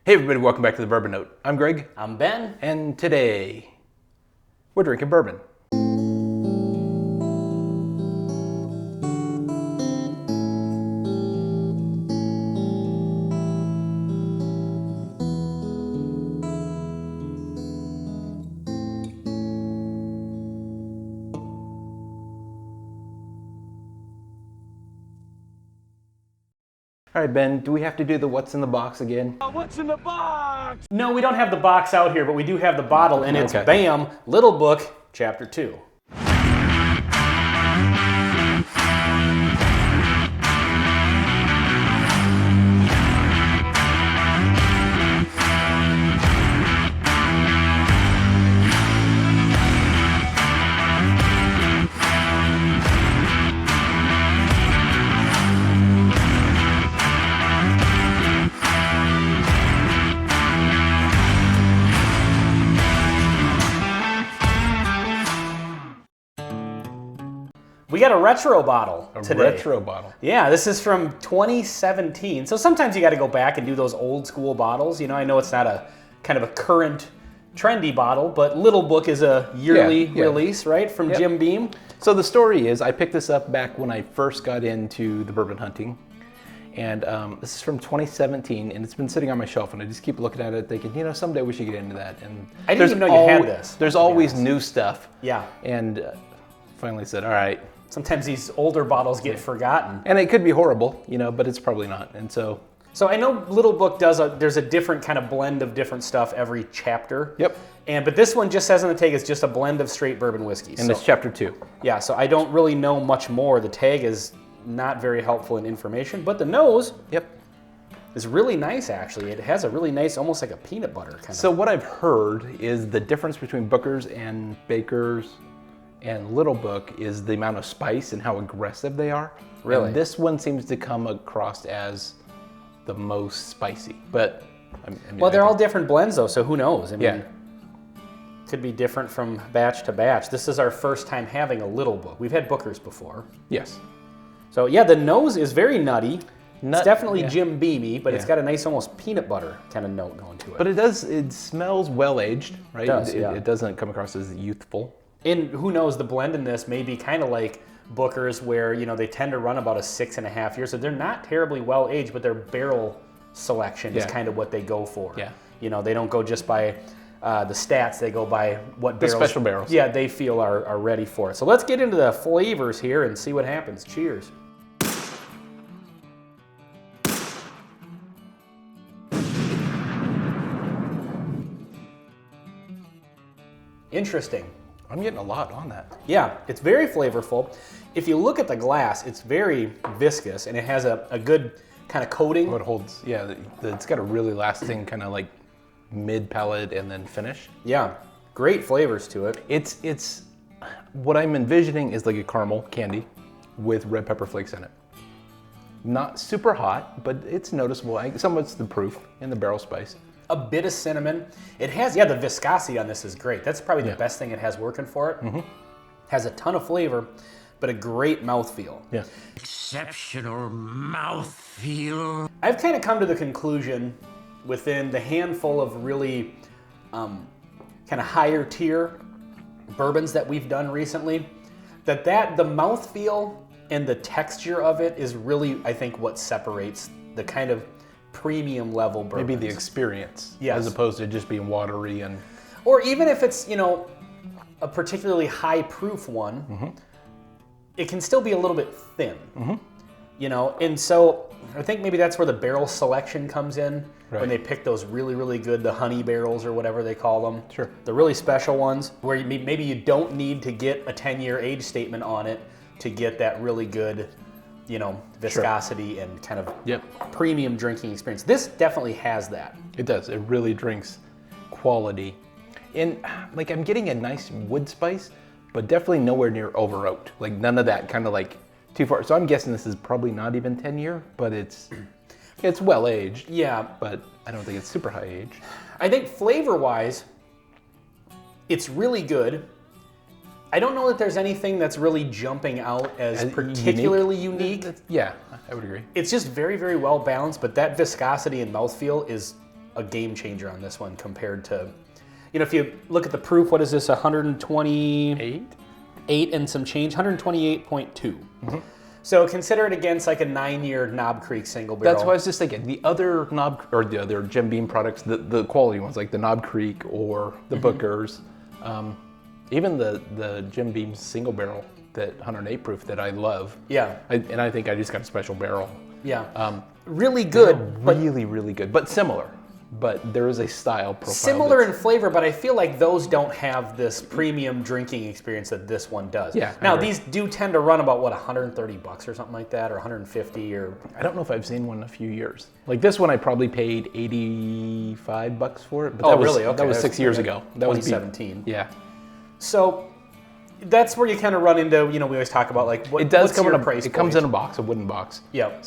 Hey everybody, welcome back to the Bourbon Note. I'm Greg. I'm Ben. And today, we're drinking bourbon. All right, Ben, do we have to do the what's in the box again? What's in the box? No, we don't have the box out here, but we do have the bottle, and it's BAM, Little Book, Chapter 2. We got a retro bottle today. A retro bottle. Yeah, this is from 2017. So sometimes you got to go back and do those old school bottles. You know, I know it's not a kind of a current trendy bottle, but Little Book is a yearly release, right, from Jim Beam. So the story is, I picked this up back when I first got into the bourbon hunting. And this is from 2017, and it's been sitting on my shelf, and I just keep looking at it thinking, you know, someday we should get into that. And I didn't even know you had this. There's always new stuff. Yeah. And finally said, all right. Sometimes these older bottles get forgotten. And it could be horrible, you know, but it's probably not. And so I know Little Book there's a different kind of blend of different stuff every chapter. Yep. But this one just says on the tag it's just a blend of straight bourbon whiskey. And it's chapter 2. Yeah, so I don't really know much more. The tag is not very helpful in information, but the nose is really nice, actually. It has a really nice, almost like a peanut butter kind of. So what I've heard is the difference between Booker's and Baker's and Little Book is the amount of spice and how aggressive they are. Really? And this one seems to come across as the most spicy. But I mean, well, they're all different blends though, so who knows? I mean, yeah. Could be different from batch to batch. This is our first time having a Little Book. We've had Booker's before. Yes. So yeah, the nose is very nutty. It's definitely Jim Beamy, but it's got a nice almost peanut butter kind of note going to it. But it smells well aged, right? It does, it doesn't come across as youthful. And who knows, the blend in this may be kind of like Booker's, where, you know, they tend to run about a 6.5 years. So they're not terribly well aged, but their barrel selection is kind of what they go for. Yeah. You know, they don't go just by the stats, they go by what barrels. The special barrels. Yeah, they feel are ready for it. So let's get into the flavors here and see what happens. Cheers. Interesting. I'm getting a lot on that. Yeah, it's very flavorful. If you look at the glass, it's very viscous, and it has a good kind of coating. It holds, it's got a really lasting kind of like mid-palate and then finish. Yeah, great flavors to it. It's what I'm envisioning is like a caramel candy with red pepper flakes in it. Not super hot, but it's noticeable. Somewhat's the proof in the barrel spice. A bit of cinnamon. It has, the viscosity on this is great. That's probably the best thing it has working for it. Mm-hmm. Has a ton of flavor, but a great mouthfeel. Yeah. Exceptional mouthfeel. I've kind of come to the conclusion within the handful of really kind of higher tier bourbons that we've done recently, that the mouthfeel and the texture of it is really, I think, what separates the kind of premium level bourbons. Maybe the experience, yes, as opposed to just being watery and... Or even if it's, you know, a particularly high proof one, it can still be a little bit thin, you know? And so I think maybe that's where the barrel selection comes in, when they pick those really, really good, the honey barrels or whatever they call them. Sure. The really special ones, where maybe you don't need to get a 10-year age statement on it to get that really good, you know, viscosity and kind of premium drinking experience. This definitely has that. It does. It really drinks quality. And like, I'm getting a nice wood spice, but definitely nowhere near over oaked. Like none of that kind of like too far. So I'm guessing this is probably not even 10 year, but it's well aged. Yeah. But I don't think it's super high aged. I think flavor wise, it's really good. I don't know that there's anything that's really jumping out as particularly unique. Yeah, I would agree. It's just very, very well balanced, but that viscosity and mouthfeel is a game changer on this one compared to, if you look at the proof, what is this, 128 and some change, 128.2. So consider it against like a 9-year Knob Creek single barrel. That's what I was just thinking. The other the other Jim Beam products, the quality ones like the Knob Creek or the Booker's, even the Jim Beam single barrel, that 108 proof that I love. Yeah. And I think I just got a special barrel. Yeah. Really good. Really, really good, but similar. But there is a style profile. Similar in flavor, but I feel like those don't have this premium drinking experience that this one does. Yeah. Now these do tend to run about $130 or something like that, or 150 or. I don't know if I've seen one in a few years. Like this one, I probably paid $85 for it. But that was, really? Okay. That was 6 years ago. That was 2017. Yeah. So that's where you kind of run into. We always talk about like It does what's come your in a price It comes point? in a box, a wooden box. Yep.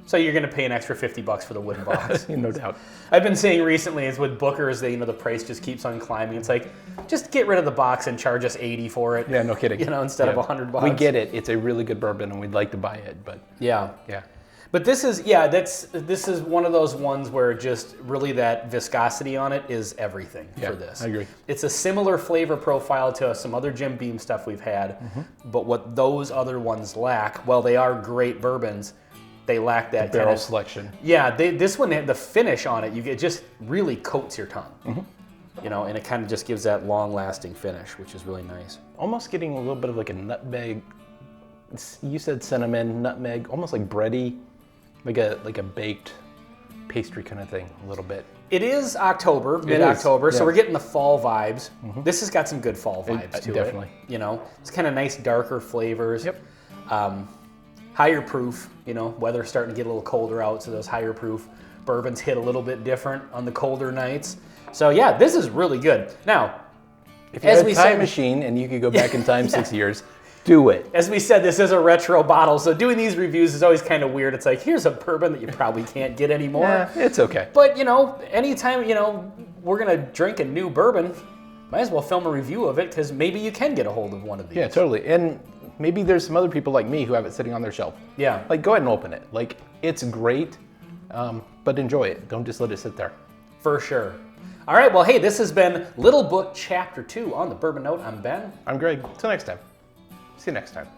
So you're going to pay an extra $50 for the wooden box. no doubt. I've been saying recently is with Booker's, the price just keeps on climbing. It's like, just get rid of the box and charge us $80 for it. Yeah, no kidding. Instead of $100. We get it. It's a really good bourbon, and we'd like to buy it, but Yeah. yeah. But this is one of those ones where just really that viscosity on it is everything for this. I agree. It's a similar flavor profile to some other Jim Beam stuff we've had, but what those other ones lack, while they are great bourbons, they lack that Barrel selection. Yeah, this one, the finish on it, it just really coats your tongue. And it kind of just gives that long-lasting finish, which is really nice. Almost getting a little bit of like a nutmeg. You said cinnamon, nutmeg, almost like bready, like a baked pastry kind of thing, a little bit. It is October, mid-October, so yeah. we're getting the fall vibes. This has got some good fall vibes to definitely. it. It's kind of nice, darker flavors. Yep. Higher proof, weather's starting to get a little colder out, so those higher proof bourbons hit a little bit different on the colder nights. So yeah, this is really good. Now, if you had a time machine and you could go back in time 6 years, do it. As we said, this is a retro bottle, so doing these reviews is always kind of weird. It's like, here's a bourbon that you probably can't get anymore. Yeah, it's okay. But, anytime, we're going to drink a new bourbon, might as well film a review of it, because maybe you can get a hold of one of these. Yeah, totally. And maybe there's some other people like me who have it sitting on their shelf. Yeah. Like, go ahead and open it. Like, it's great, but enjoy it. Don't just let it sit there. For sure. All right, well, hey, this has been Little Book Chapter 2 on the Bourbon Note. I'm Ben. I'm Greg. Till next time. See you next time.